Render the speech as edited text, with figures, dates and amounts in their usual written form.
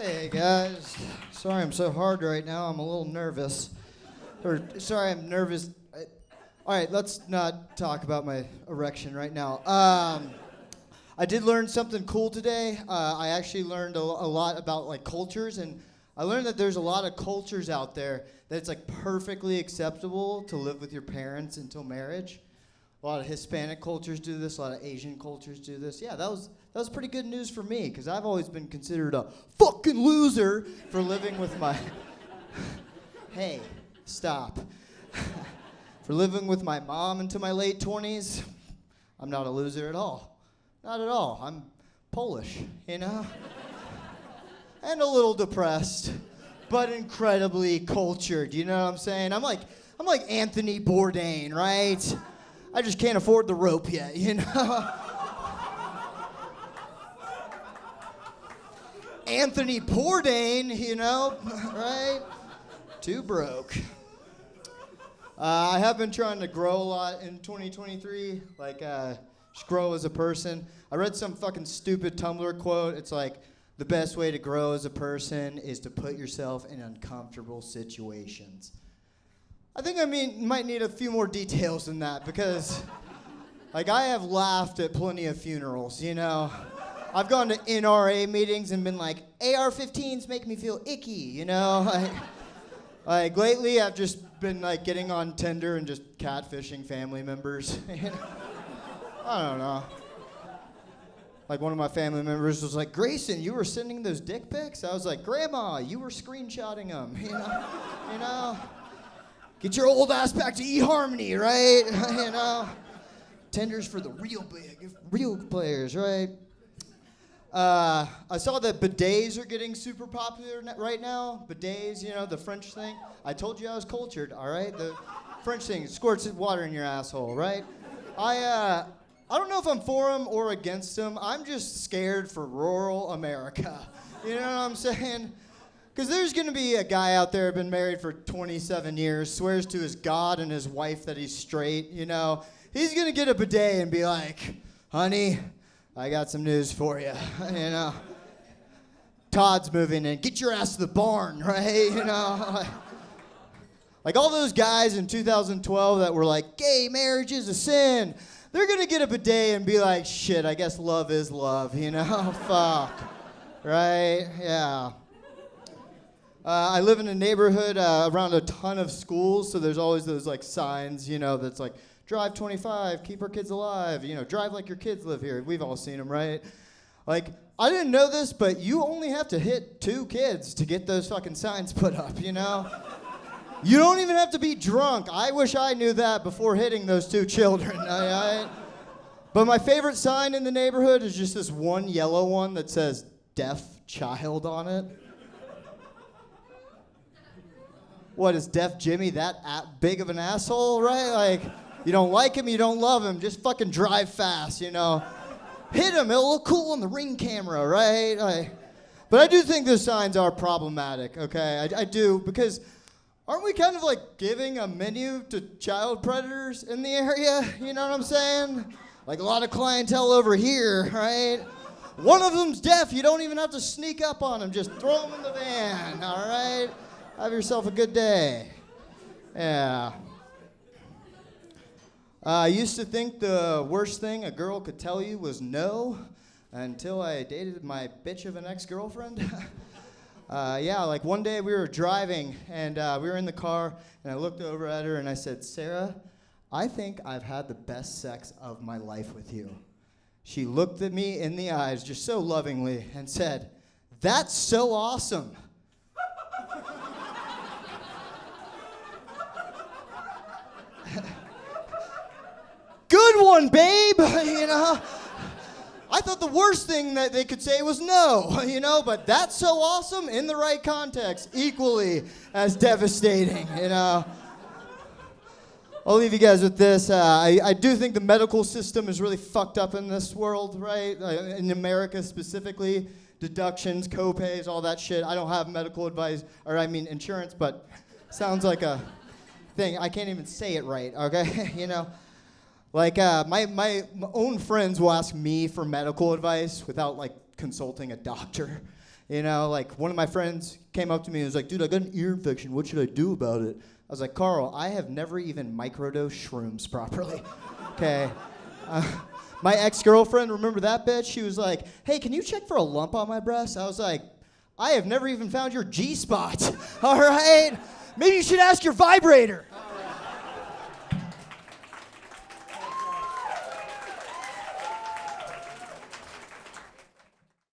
Hey guys, sorry I'm so hard right now. I'm a little nervous. Sorry, I'm nervous. All right, let's not talk about my erection right now. I did learn something cool today. I actually learned a lot about like cultures, and I learned that there's a lot of cultures out there that it's like perfectly acceptable to live with your parents until marriage. A lot of Hispanic cultures do this. A lot of Asian cultures do this. Yeah, that was pretty good news for me because I've always been considered a fucking loser for living with my. Hey, stop. For living with my mom into my late 20s, I'm not a loser at all. Not at all. I'm Polish, you know? And a little depressed, but incredibly cultured, you know what I'm saying? I'm like Anthony Bourdain, right? I just can't afford the rope yet, you know? Anthony Bourdain, you know, right? Too broke. I have been trying to grow a lot in 2023, like just grow as a person. I read some fucking stupid Tumblr quote. It's like, the best way to grow as a person is to put yourself in uncomfortable situations. I think might need a few more details than that because, like, I have laughed at plenty of funerals, you know? I've gone to NRA meetings and been like, AR-15s make me feel icky, you know? Like lately, I've just been like getting on Tinder and just catfishing family members. You know? I don't know. Like one of my family members was like, Grayson, you were sending those dick pics? I was like, Grandma, you were screenshotting them. You know? Get your old ass back to eHarmony, right? You know? Tinder's for the real players, right? I saw that bidets are getting super popular right now. Bidets, you know, the French thing. I told you I was cultured, all right? The French thing squirts water in your asshole, right? I don't know if I'm for them or against them. I'm just scared for rural America. You know what I'm saying? Because there's going to be a guy out there been married for 27 years, swears to his God and his wife that he's straight, you know. He's going to get a bidet and be like, honey, I got some news for you, you know. Todd's moving in. Get your ass to the barn, right? You know. Like all those guys in 2012 that were like, gay marriage is a sin. They're going to get a bidet and be like, shit, I guess love is love, you know? Fuck. Right? Yeah. I live in a neighborhood around a ton of schools, so there's always those like signs, you know, that's like, drive 25, keep our kids alive, you know, drive like your kids live here. We've all seen them, right? Like, I didn't know this, but you only have to hit 2 kids to get those fucking signs put up, you know? You don't even have to be drunk. I wish I knew that before hitting those 2 children. But my favorite sign in the neighborhood is just this one yellow one that says deaf child on it. What, is Deaf Jimmy that big of an asshole, right? Like, you don't like him, you don't love him, just fucking drive fast, you know? Hit him, it'll look cool on the Ring camera, right? But I do think those signs are problematic, okay? I do, because aren't we kind of like giving a menu to child predators in the area? You know what I'm saying? Like a lot of clientele over here, right? One of them's deaf, you don't even have to sneak up on him, just throw him in the van, all right? Have yourself a good day. Yeah. I used to think the worst thing a girl could tell you was no until I dated my bitch of an ex-girlfriend. Yeah, like one day we were driving and we were in the car and I looked over at her and I said, Sarah, I think I've had the best sex of my life with you. She looked at me in the eyes just so lovingly and said, that's so awesome. Good one, babe, you know. I thought the worst thing that they could say was no, you know, but that's so awesome in the right context, equally as devastating, you know. I'll leave you guys with this. I do think the medical system is really fucked up in this world, right? In America specifically, deductions, co-pays, all that shit. I don't have medical advice, insurance, but sounds like a thing. I can't even say it right, okay, you know. Like, my own friends will ask me for medical advice without, like, consulting a doctor. You know, like one of my friends came up to me and was like, dude, I got an ear infection. What should I do about it? I was like, Carl, I have never even microdosed shrooms properly. Okay. My ex-girlfriend, remember that bitch? She was like, hey, can you check for a lump on my breast? I was like, I have never even found your G-spot. All right? Maybe you should ask your vibrator.